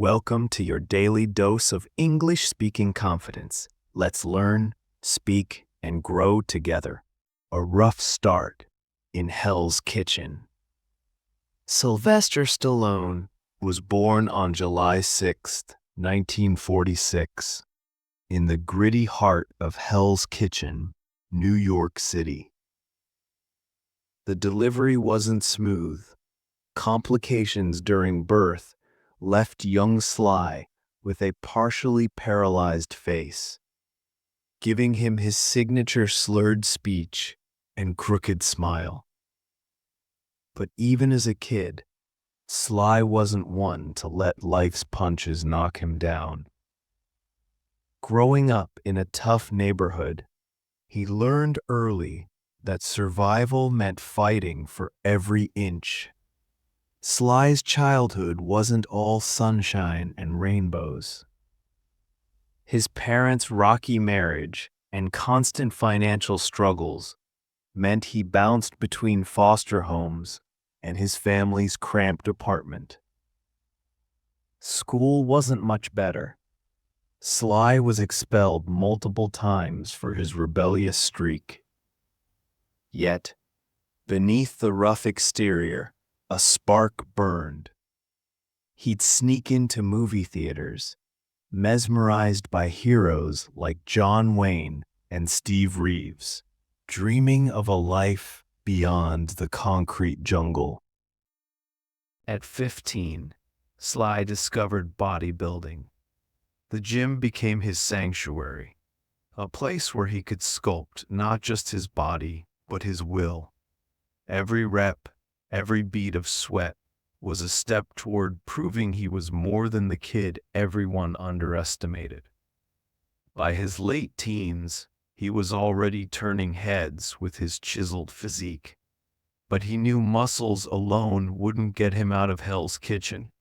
Welcome to your daily dose of English-speaking confidence. Let's learn, speak, and grow together. A rough start in Hell's Kitchen. Sylvester Stallone was born on July 6, 1946, in the gritty heart of Hell's Kitchen, New York City. The delivery wasn't smooth. Complications during birth left young Sly with a partially paralyzed face, giving him his signature slurred speech and crooked smile. But even as a kid, Sly wasn't one to let life's punches knock him down. Growing up in a tough neighborhood, he learned early that survival meant fighting for every inch. Sly's childhood wasn't all sunshine and rainbows. His parents' rocky marriage and constant financial struggles meant he bounced between foster homes and his family's cramped apartment. School wasn't much better. Sly was expelled multiple times for his rebellious streak. Yet, beneath the rough exterior, a spark burned. He'd sneak into movie theaters, mesmerized by heroes like John Wayne and Steve Reeves, dreaming of a life beyond the concrete jungle. At 15, Sly discovered bodybuilding. The gym became his sanctuary, a place where he could sculpt not just his body, but his will. Every rep, every bead of sweat was a step toward proving he was more than the kid everyone underestimated. By his late teens, he was already turning heads with his chiseled physique. But he knew muscles alone wouldn't get him out of Hell's Kitchen.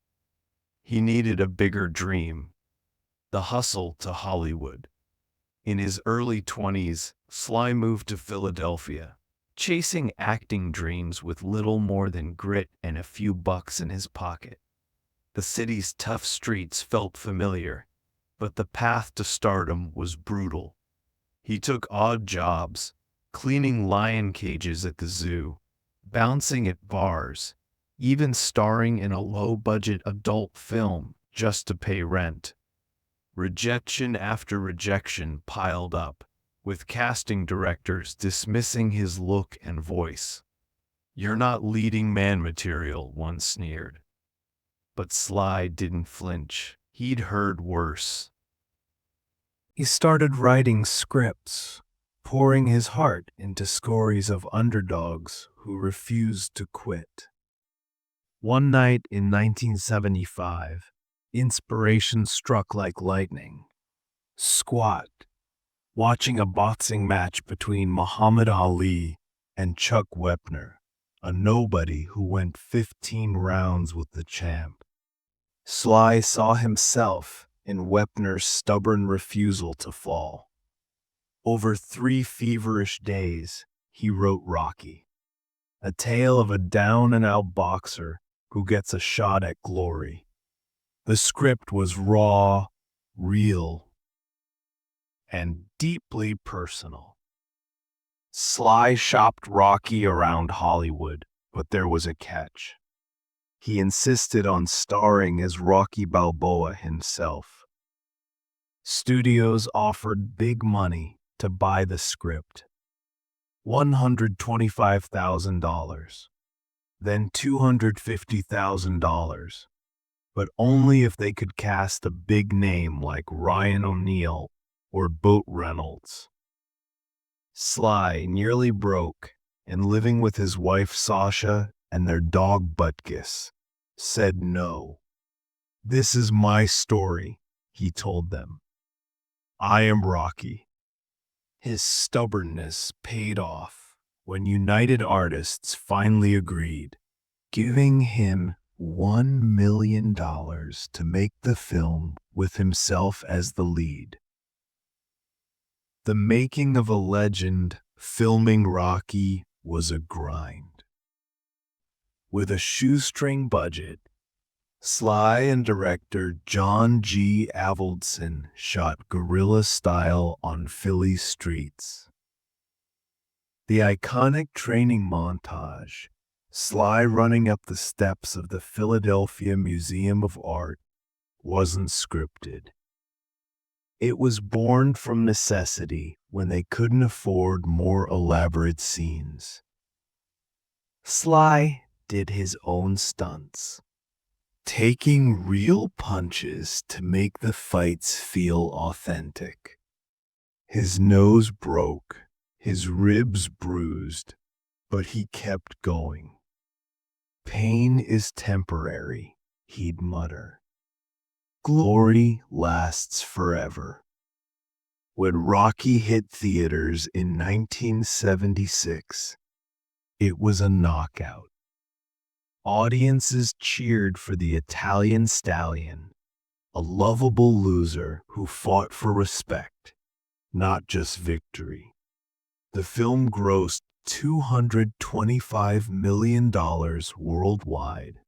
He needed a bigger dream, the hustle to Hollywood. In his early 20s, Sly moved to Philadelphia, chasing acting dreams with little more than grit and a few bucks in his pocket. The city's tough streets felt familiar, but the path to stardom was brutal. He took odd jobs, cleaning lion cages at the zoo, bouncing at bars, even starring in a low-budget adult film just to pay rent. Rejection after rejection piled up, with casting directors dismissing his look and voice. "You're not leading man material," one sneered. But Sly didn't flinch. He'd heard worse. He started writing scripts, pouring his heart into stories of underdogs who refused to quit. One night in 1975, inspiration struck like lightning. Squat, watching a boxing match between Muhammad Ali and Chuck Wepner, a nobody who went 15 rounds with the champ. Sly saw himself in Wepner's stubborn refusal to fall. Over 3 feverish days, he wrote Rocky, a tale of a down-and-out boxer who gets a shot at glory. The script was raw, real, and deeply personal. Sly shopped Rocky around Hollywood, but there was a catch. He insisted on starring as Rocky Balboa himself. Studios offered big money to buy the script. $125,000, then $250,000, but only if they could cast a big name like Ryan O'Neal or Boat Reynolds. Sly, nearly broke and living with his wife Sasha and their dog Butkus, said no. "This is my story," he told them. "I am Rocky." His stubbornness paid off when United Artists finally agreed, giving him $1 million to make the film with himself as the lead. The making of a legend, filming Rocky, was a grind. With a shoestring budget, Sly and director John G. Avildsen shot guerrilla style on Philly streets. The iconic training montage, Sly running up the steps of the Philadelphia Museum of Art, wasn't scripted. It was born from necessity when they couldn't afford more elaborate scenes. Sly did his own stunts, taking real punches to make the fights feel authentic. His nose broke, his ribs bruised, but he kept going. "Pain is temporary," he'd mutter. "Glory lasts forever." When Rocky hit theaters in 1976, it was a knockout. Audiences cheered for the Italian stallion, a lovable loser who fought for respect, not just victory. The film grossed $225 million worldwide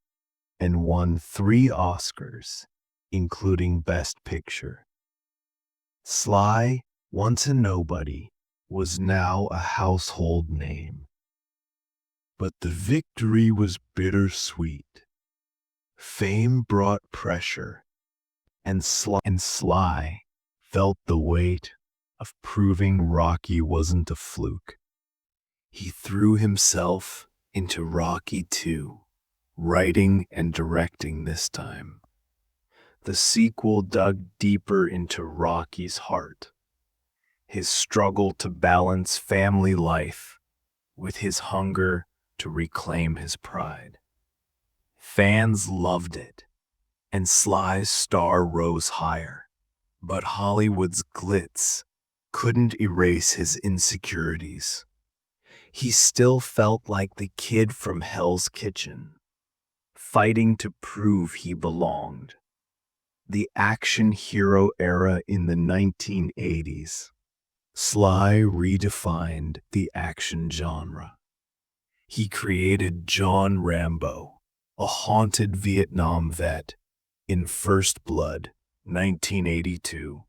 and won 3 Oscars, including Best Picture. Sly, once a nobody, was now a household name. But the victory was bittersweet. Fame brought pressure, and Sly felt the weight of proving Rocky wasn't a fluke. He threw himself into Rocky II, writing and directing this time. The sequel dug deeper into Rocky's heart, his struggle to balance family life with his hunger to reclaim his pride. Fans loved it, and Sly's star rose higher, but Hollywood's glitz couldn't erase his insecurities. He still felt like the kid from Hell's Kitchen, fighting to prove he belonged. The action hero era in the 1980s, Sly redefined the action genre. He created John Rambo, a haunted Vietnam vet, in First Blood, 1982.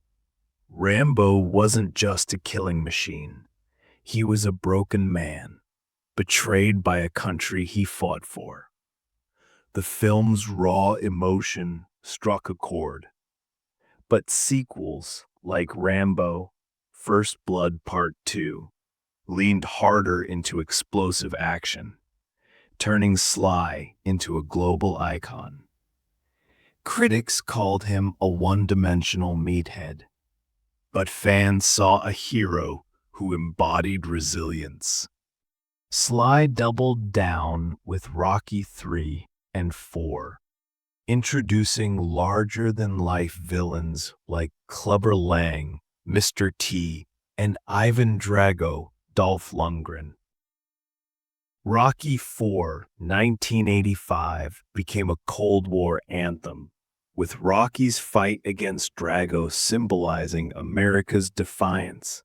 Rambo wasn't just a killing machine. He was a broken man, betrayed by a country he fought for. The film's raw emotion struck a chord. But sequels like Rambo, First Blood Part 2, leaned harder into explosive action, turning Sly into a global icon. Critics called him a one-dimensional meathead, but fans saw a hero who embodied resilience. Sly doubled down with Rocky III and IV, introducing larger-than-life villains like Clubber Lang, Mr. T, and Ivan Drago, Dolph Lundgren. Rocky IV, 1985, became a Cold War anthem, with Rocky's fight against Drago symbolizing America's defiance.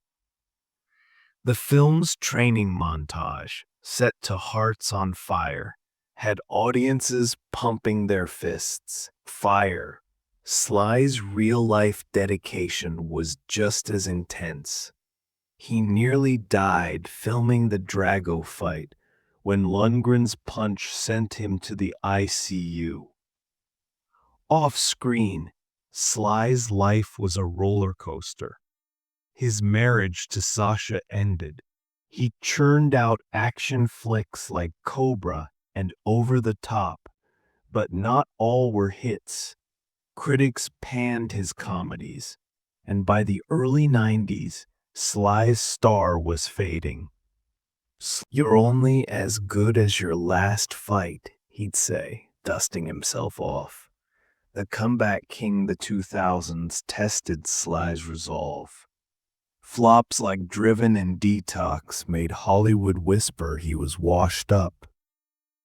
The film's training montage, set to Hearts on Fire, had audiences pumping their fists. Fire. Sly's real-life dedication was just as intense. He nearly died filming the Drago fight when Lundgren's punch sent him to the ICU. Off-screen, Sly's life was a roller coaster. His marriage to Sasha ended. He churned out action flicks like Cobra and Over the Top, but not all were hits. Critics panned his comedies, and by the early 90s, Sly's star was fading. "You're only as good as your last fight," he'd say, dusting himself off. The comeback king the 2000s tested Sly's resolve. Flops like Driven and Detox made Hollywood whisper he was washed up.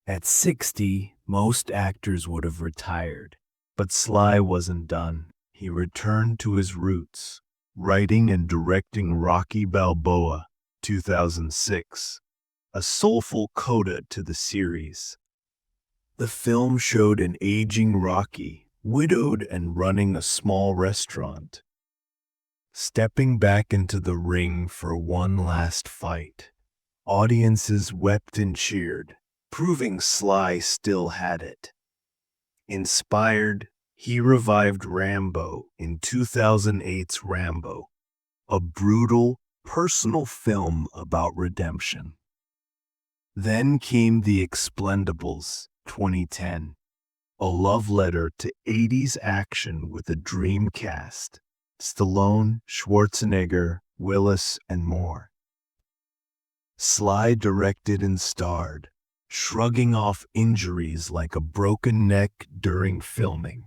At 60, most actors would have retired, but Sly wasn't done. He returned to his roots, writing and directing Rocky Balboa, 2006, a soulful coda to the series. The film showed an aging Rocky, widowed and running a small restaurant, stepping back into the ring for one last fight. Audiences wept and cheered, proving Sly still had it. Inspired, he revived Rambo in 2008's Rambo, a brutal, personal film about redemption. Then came The Expendables, 2010, a love letter to 80s action with a dream cast: Stallone, Schwarzenegger, Willis, and more. Sly directed and starred, shrugging off injuries like a broken neck during filming.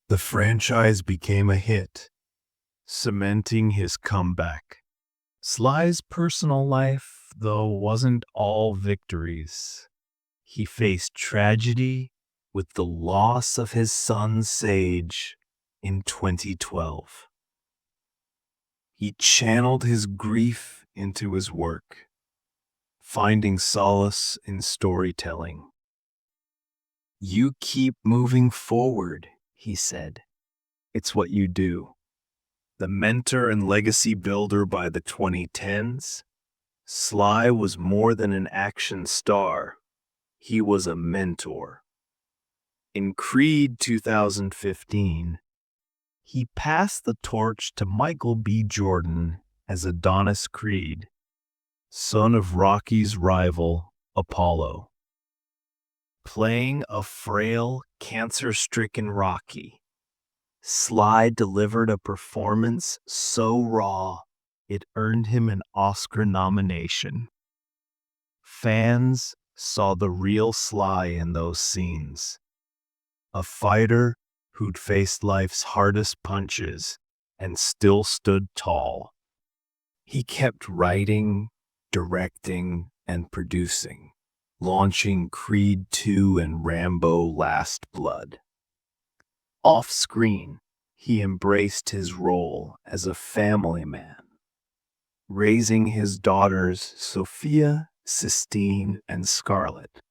The franchise became a hit, cementing his comeback. Sly's personal life, though, wasn't all victories. He faced tragedy with the loss of his son Sage in 2012. He channeled his grief into his work, finding solace in storytelling. "You keep moving forward," he said. "It's what you do." The mentor and legacy builder by the 2010s, Sly was more than an action star. He was a mentor. In Creed 2015, he passed the torch to Michael B. Jordan as Adonis Creed, son of Rocky's rival, Apollo. Playing a frail, cancer-stricken Rocky, Sly delivered a performance so raw it earned him an Oscar nomination. Fans saw the real Sly in those scenes, a fighter who'd faced life's hardest punches and still stood tall. He kept writing, directing, and producing, launching Creed 2 and Rambo: Last Blood. Off-screen, he embraced his role as a family man, raising his daughters Sophia, Sistine, and Scarlett,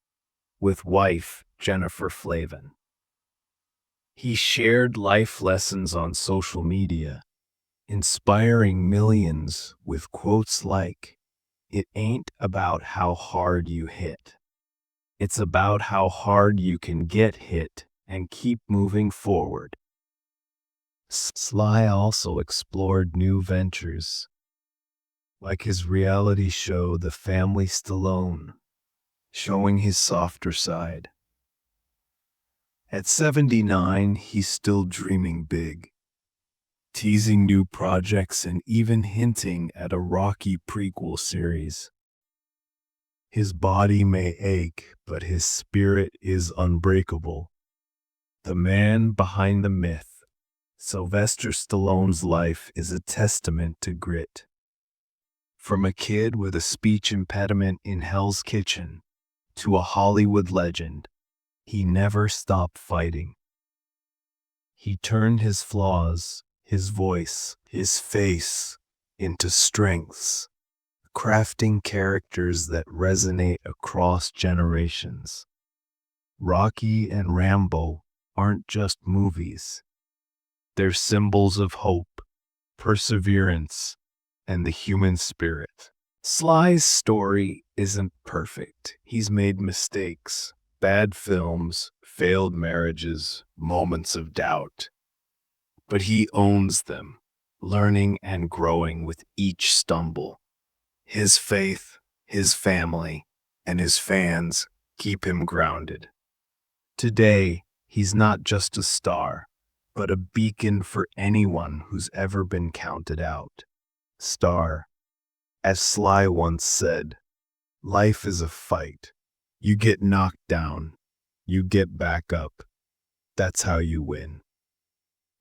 with wife Jennifer Flavin. He shared life lessons on social media, inspiring millions with quotes like, "It ain't about how hard you hit. It's about how hard you can get hit and keep moving forward." Sly also explored new ventures, like his reality show The Family Stallone, showing his softer side. At 79, he's still dreaming big, teasing new projects and even hinting at a Rocky prequel series. His body may ache, but his spirit is unbreakable. The man behind the myth, Sylvester Stallone's life is a testament to grit. From a kid with a speech impediment in Hell's Kitchen to a Hollywood legend, he never stopped fighting. He turned his flaws, his voice, his face into strengths, crafting characters that resonate across generations. Rocky and Rambo aren't just movies. They're symbols of hope, perseverance, and the human spirit. Sly's story isn't perfect. He's made mistakes, bad films, failed marriages, moments of doubt. But he owns them, learning and growing with each stumble. His faith, his family, and his fans keep him grounded. Today, he's not just a star, but a beacon for anyone who's ever been counted out. Star, as Sly once said, life is a fight. You get knocked down, you get back up. That's how you win.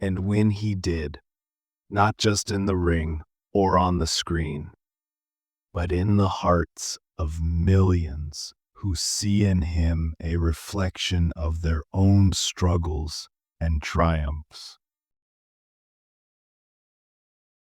And win he did, not just in the ring or on the screen, but in the hearts of millions who see in him a reflection of their own struggles and triumphs.